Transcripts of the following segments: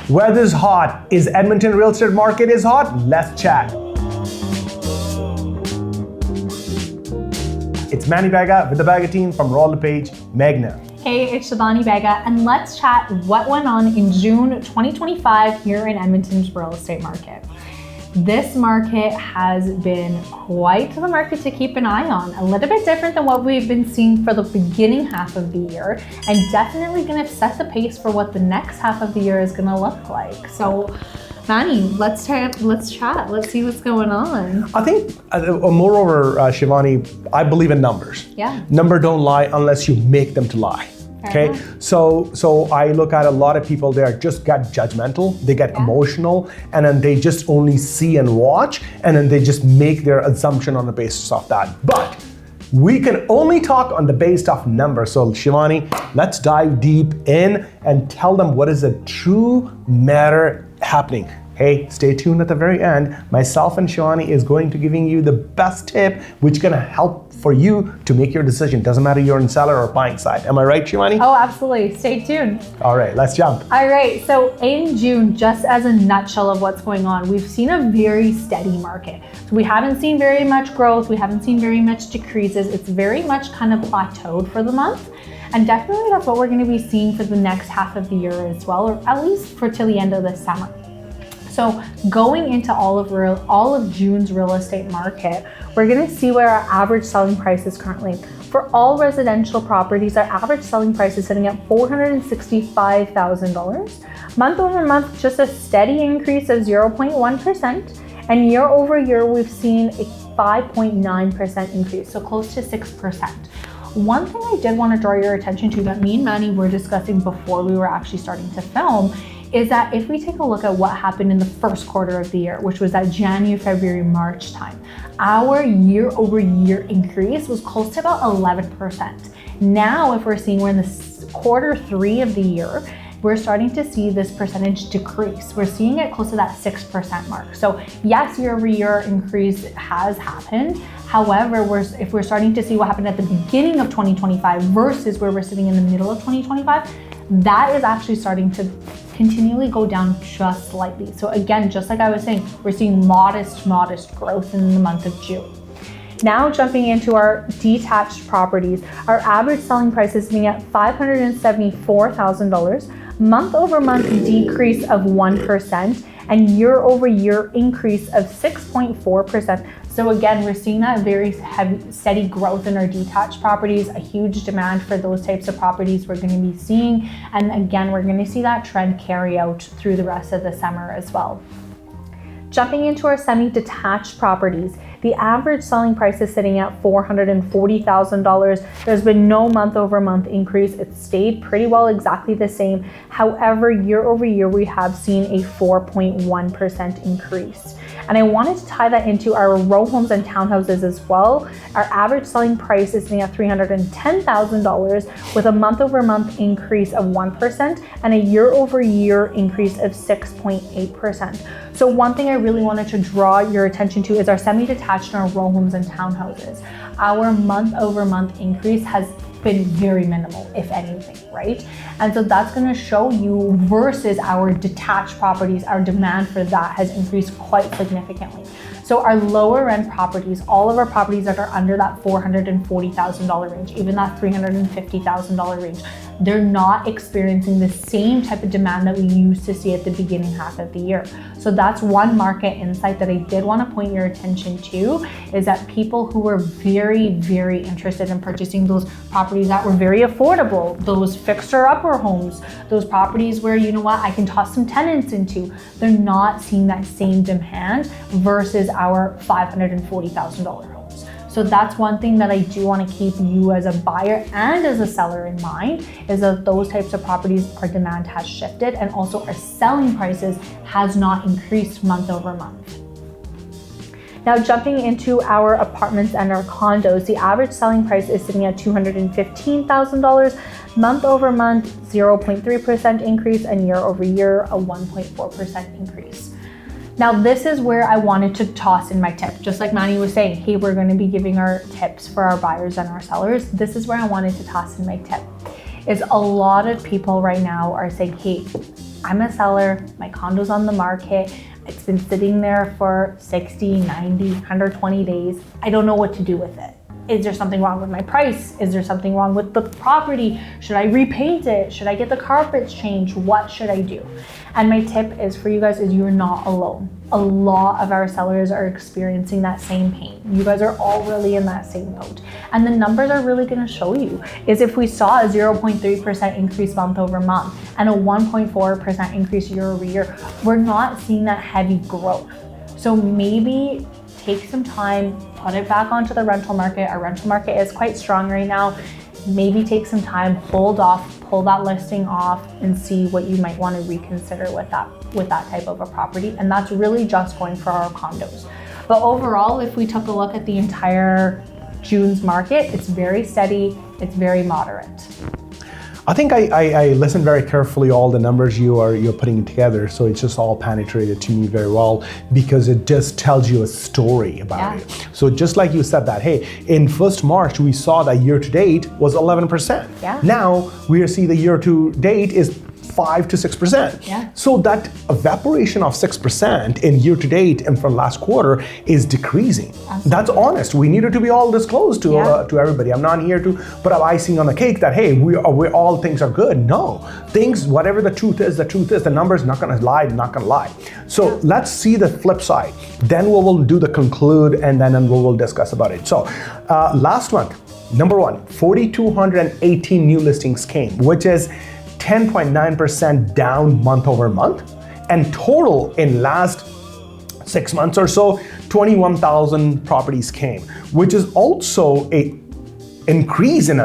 Weather's hot. Is Edmonton real estate market is hot? Let's chat. It's Shivani Bagga with the Bagga team from Roll the Page, Magna. Hey, it's Shivani Bagga, and let's chat what went on in June 2025 here in Edmonton's real estate market. This market has been quite the market to keep an eye on, a little bit different than what we've been seeing for the beginning half of the year, and definitely going to set the pace for what the next half of the year is going to look like. So, Manny, let's chat, let's see what's going on. I think, moreover, Shivani, I believe in numbers. Yeah. Number don't lie unless you make them to lie. Okay, so I look at a lot of people, they just get judgmental, they get emotional, and then they just only see and watch, and then they just make their assumption on the basis of that. But we can only talk on the basis of numbers. So Shivani, let's dive deep in and tell them what is the true matter happening. Hey, stay tuned at the very end. Myself and Shivani is going to giving you the best tip, which is gonna help for you to make your decision. Doesn't matter you're in seller or buying side. Am I right, Shivani? Oh, absolutely. Stay tuned. All right, let's jump. All right, so in June, just as a nutshell of what's going on, we've seen a very steady market. So we haven't seen very much growth. We haven't seen very much decreases. It's very much kind of plateaued for the month. And definitely that's what we're gonna be seeing for the next half of the year as well, or at least for till the end of the summer. So going into all of June's real estate market, we're gonna see where our average selling price is currently. For all residential properties, our average selling price is sitting at $465,000. Month over month, just a steady increase of 0.1%. And year over year, we've seen a 5.9% increase, so close to 6%. One thing I did wanna draw your attention to that me and Manny were discussing before we were actually starting to film is that if we take a look at what happened in the first quarter of the year, which was that January, February, March time, our year over year increase was close to about 11%. Now, if we're seeing we're in the quarter three of the year, we're starting to see this percentage decrease. We're seeing it close to that 6% mark. So yes, year over year increase has happened. However, if we're starting to see what happened at the beginning of 2025 versus where we're sitting in the middle of 2025, that is actually starting to continually go down just slightly. So again, just like I was saying, we're seeing modest growth in the month of June. Now jumping into our detached properties, our average selling price is sitting at $574,000, month over month decrease of 1%, and year over year increase of 6.4%. So again, we're seeing that very steady growth in our detached properties, a huge demand for those types of properties we're gonna be seeing. And again, we're gonna see that trend carry out through the rest of the summer as well. Jumping into our semi-detached properties, the average selling price is sitting at $440,000. There's been no month over month increase. It's stayed pretty well exactly the same. However, year over year, we have seen a 4.1% increase. And I wanted to tie that into our row homes and townhouses as well. Our average selling price is sitting at $310,000 with a month over month increase of 1% and a year over year increase of 6.8%. So one thing I really wanted to draw your attention to is our semi-detached and our row homes and townhouses. Our month over month increase has been very minimal, if anything, right? And so that's gonna show you versus our detached properties, our demand for that has increased quite significantly. So our lower end properties, all of our properties that are under that $440,000 range, even that $350,000 range, they're not experiencing the same type of demand that we used to see at the beginning half of the year. So that's one market insight that I did want to point your attention to, is that people who were very, very interested in purchasing those properties that were very affordable, those fixer-upper homes, those properties where, you know what, I can toss some tenants into, they're not seeing that same demand versus our $540,000 homes. So that's one thing that I do want to keep you as a buyer and as a seller in mind, is that those types of properties, our demand has shifted, and also our selling prices has not increased month over month. Now jumping into our apartments and our condos, the average selling price is sitting at $215,000, month over month 0.3% increase, and year over year a 1.4% increase. Now this is where I wanted to toss in my tip. Just like Manny was saying, hey, we're going to be giving our tips for our buyers and our sellers. This is where I wanted to toss in my tip, is a lot of people right now are saying, hey, I'm a seller, my condo's on the market, it's been sitting there for 60, 90, 120 days. I don't know what to do with it. Is there something wrong with my price? Is there something wrong with the property? Should I repaint it? Should I get the carpets changed? What should I do? And my tip is for you guys is you're not alone. A lot of our sellers are experiencing that same pain. You guys are all really in that same boat. And the numbers are really gonna show you is if we saw a 0.3% increase month over month and a 1.4% increase year over year, we're not seeing that heavy growth. So maybe take some time, put it back onto the rental market. Our rental market is quite strong right now. Maybe take some time, hold off, pull that listing off and see what you might want to reconsider with that type of a property. And that's really just going for our condos. But overall, if we took a look at the entire June's market, it's very steady, it's very moderate. I think I listened very carefully all the numbers you're putting together, so it's just all penetrated to me very well because it just tells you a story about it. So just like you said that, hey, in 1st March we saw that year to date was 11%. Yeah. Now we see the year to date is 5 to 6%. Yeah. So that evaporation of 6% in year to date and from last quarter is decreasing. Absolutely. That's honest. We needed to be all disclosed to everybody. I'm not here to put up icing on the cake that, hey, we all things are good. No, things, whatever the truth is, the number's not gonna lie, not gonna lie. So let's see the flip side. Then we will do the conclude and then we will discuss about it. So last month, number one, 4,218 new listings came, which is 10.9% down month over month, and total in last 6 months or so, 21,000 properties came, which is also a increase in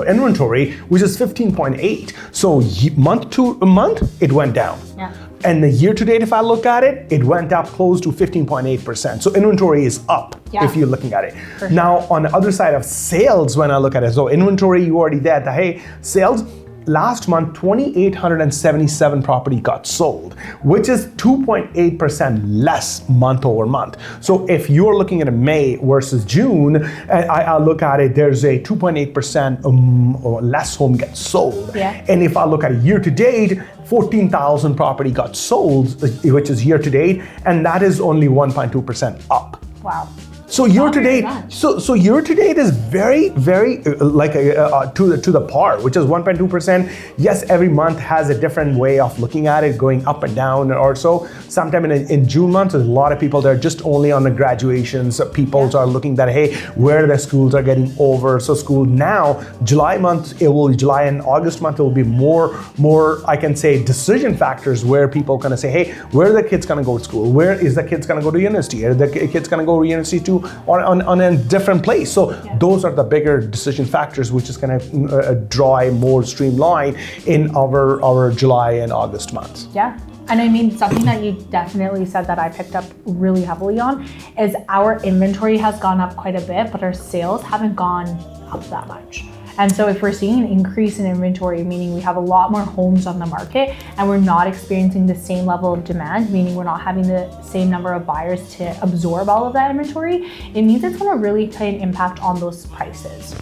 inventory, which is 15.8. So month to month, it went down. Yeah. And the year to date, if I look at it, it went up close to 15.8%. So inventory is up if you're looking at it. Sure. Now, on the other side of sales, when I look at it, so inventory, you already did the, hey, sales, last month, 2,877 property got sold, which is 2.8% less month over month. So if you're looking at a May versus June, I look at it, there's a 2.8% or less home gets sold. Yeah. And if I look at a year to date, 14,000 property got sold, which is year to date, and that is only 1.2% up. Wow. So year to date, so year to date is very, very like to the par, which is 1.2%. Yes, every month has a different way of looking at it, going up and down or so. Sometime in June month, there's a lot of people that are just only on the graduations. People are looking that, hey, where the schools are getting over. So school now, July month, July and August month, it will be more, I can say, decision factors where people kind of say, hey, where are the kids gonna go to school? Where is the kids gonna go to university? Are the kids gonna go to university to on a different place? So those are the bigger decision factors, which is going to draw more streamline in our July and August months. Yeah. And I mean, something that you definitely said that I picked up really heavily on is our inventory has gone up quite a bit, but our sales haven't gone up that much. And so if we're seeing an increase in inventory, meaning we have a lot more homes on the market and we're not experiencing the same level of demand, meaning we're not having the same number of buyers to absorb all of that inventory, it means it's going to really play an impact on those prices.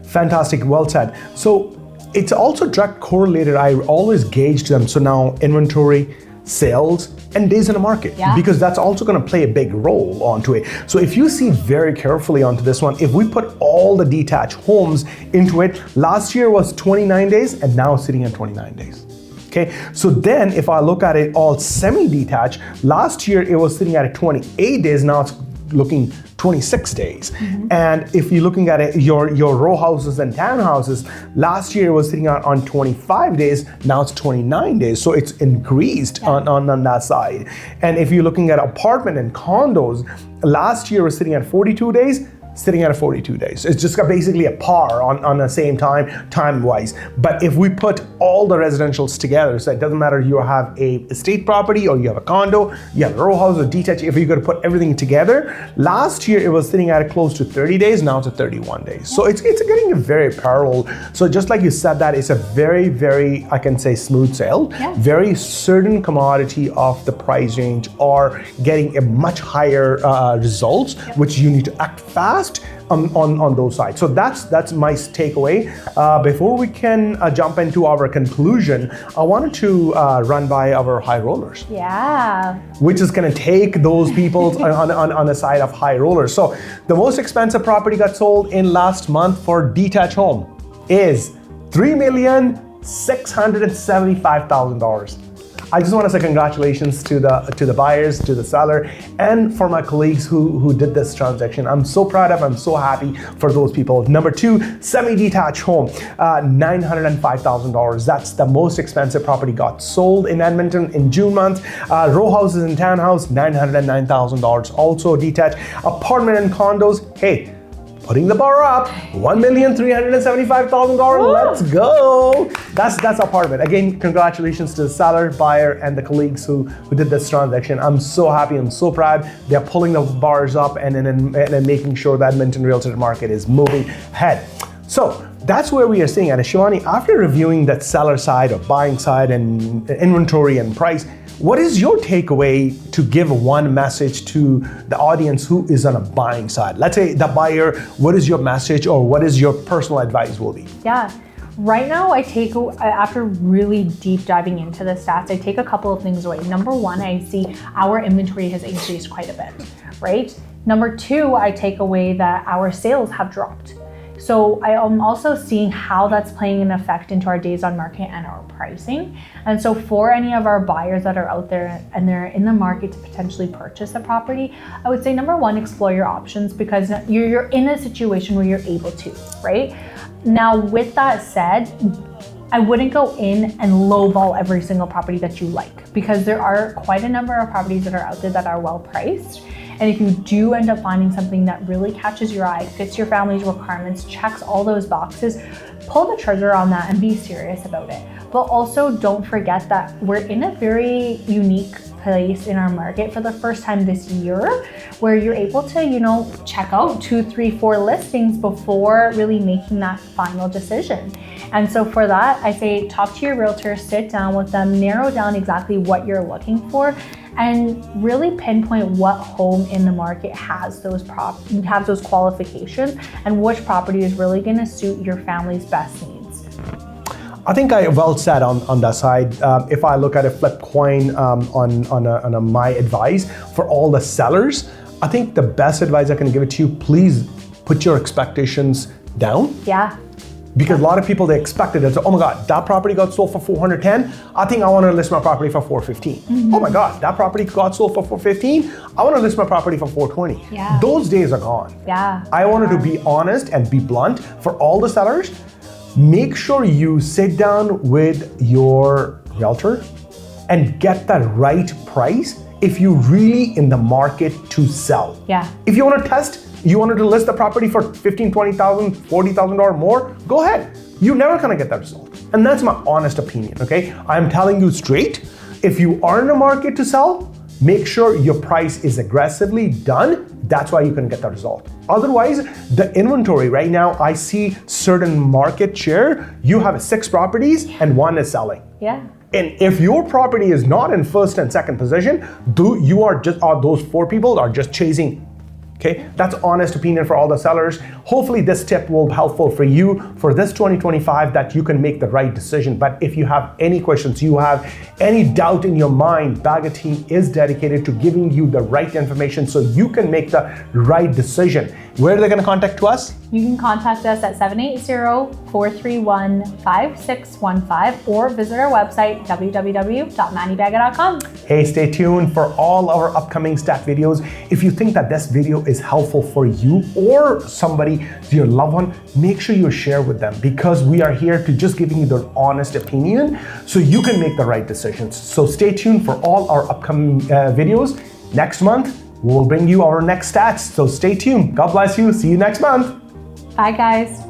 Fantastic, well said. So it's also direct correlated. I always gauge them. So now inventory, sales, and days in the market, because that's also going to play a big role onto it. So if you see very carefully onto this one, if we put all the detached homes into it, last year was 29 days and now it's sitting at 29 days. Okay, so then if I look at it all semi-detached, last year it was sitting at 28 days, now it's looking 26 days. And if you're looking at it, your row houses and townhouses, last year was sitting on 25 days, now it's 29 days. So it's increased on that side. And if you're looking at apartment and condos, last year was sitting at 42 days, sitting at 42 days. It's just basically a par on the same time-wise. But if we put all the residentials together, so it doesn't matter you have a estate property or you have a condo, you have a row house or detached, if you're gonna put everything together, last year it was sitting at close to 30 days, now it's at 31 days. So it's getting a very parallel. So just like you said that, it's a very, very, I can say, smooth sale. Very certain commodity of the price range are getting a much higher results, which you need to act fast trust on those sides. So that's my takeaway. Before we can jump into our conclusion, I wanted to run by our high rollers. Yeah. Which is going to take those people on the side of high rollers. So the most expensive property got sold in last month for detached home is $3,675,000. I just want to say congratulations to the buyers, to the seller, and for my colleagues who did this transaction. I'm so proud of, I'm so happy for those people. Number two, semi-detached home, $905,000. That's the most expensive property got sold in Edmonton in June month. Row houses and townhouse, $909,000. Also detached apartment and condos, hey, putting the bar up, $1,375,000. Let's go. That's apartment. Again, congratulations to the seller, buyer, and the colleagues who did this transaction. I'm so happy. I'm so proud. They're pulling the bars up and making sure that Edmonton real estate market is moving ahead. So that's where we are seeing. And Shivani, after reviewing that seller side or buying side and inventory and price, what is your takeaway to give one message to the audience who is on a buying side? Let's say the buyer, what is your message or what is your personal advice will be? Yeah, right now after really deep diving into the stats, I take a couple of things away. Number one, I see our inventory has increased quite a bit, right? Number two, I take away that our sales have dropped. So I am also seeing how that's playing an effect into our days on market and our pricing. And so for any of our buyers that are out there and they're in the market to potentially purchase a property, I would say number one, explore your options because you're in a situation where you're able to, right? Now, with that said, I wouldn't go in and lowball every single property that you like because there are quite a number of properties that are out there that are well priced. And if you do end up finding something that really catches your eye, fits your family's requirements, checks all those boxes, pull the trigger on that and be serious about it. But also don't forget that we're in a very unique place in our market for the first time this year where you're able to, check out 2, 3, 4 listings before really making that final decision. And so for that, I say talk to your realtor, sit down with them, narrow down exactly what you're looking for, and really pinpoint what home in the market has those qualifications and which property is really going to suit your family's best needs. I think I well said on that side. If I look at a flip coin on my advice for all the sellers, I think the best advice I can give it to you, please put your expectations down. Yeah. Because a lot of people, they expected it. Oh my God, that property got sold for $410. I think I want to list my property for $415. Mm-hmm. Oh my God, that property got sold for $415. I want to list my property for $420. Yeah. Those days are gone. Yeah. I wanted to be honest and be blunt for all the sellers. Make sure you sit down with your realtor and get the right price if you're really in the market to sell. Yeah. If you want to test, you wanted to list the property for $15,000, $20,000, $40,000 more, go ahead. You're never gonna get that result. And that's my honest opinion, okay? I'm telling you straight, if you are in the market to sell, make sure your price is aggressively done. That's why you can get the result. Otherwise, the inventory right now, I see certain market share, you have 6 properties and 1 is selling. Yeah. And if your property is not in first and second position, those 4 people are just chasing. Okay, that's honest opinion for all the sellers. Hopefully this tip will be helpful for you for this 2025 that you can make the right decision. But if you have any questions, you have any doubt in your mind, Bagga team is dedicated to giving you the right information so you can make the right decision. Where are they going to contact us? You can contact us at 780-431-5615 or visit our website, www.manibagga.com. Hey, stay tuned for all our upcoming stat videos. If you think that this video is helpful for you or somebody, your loved one, make sure you share with them because we are here to just giving you the honest opinion so you can make the right decisions. So stay tuned for all our upcoming videos. Next month, we'll bring you our next stats. So stay tuned. God bless you. See you next month. Bye, guys.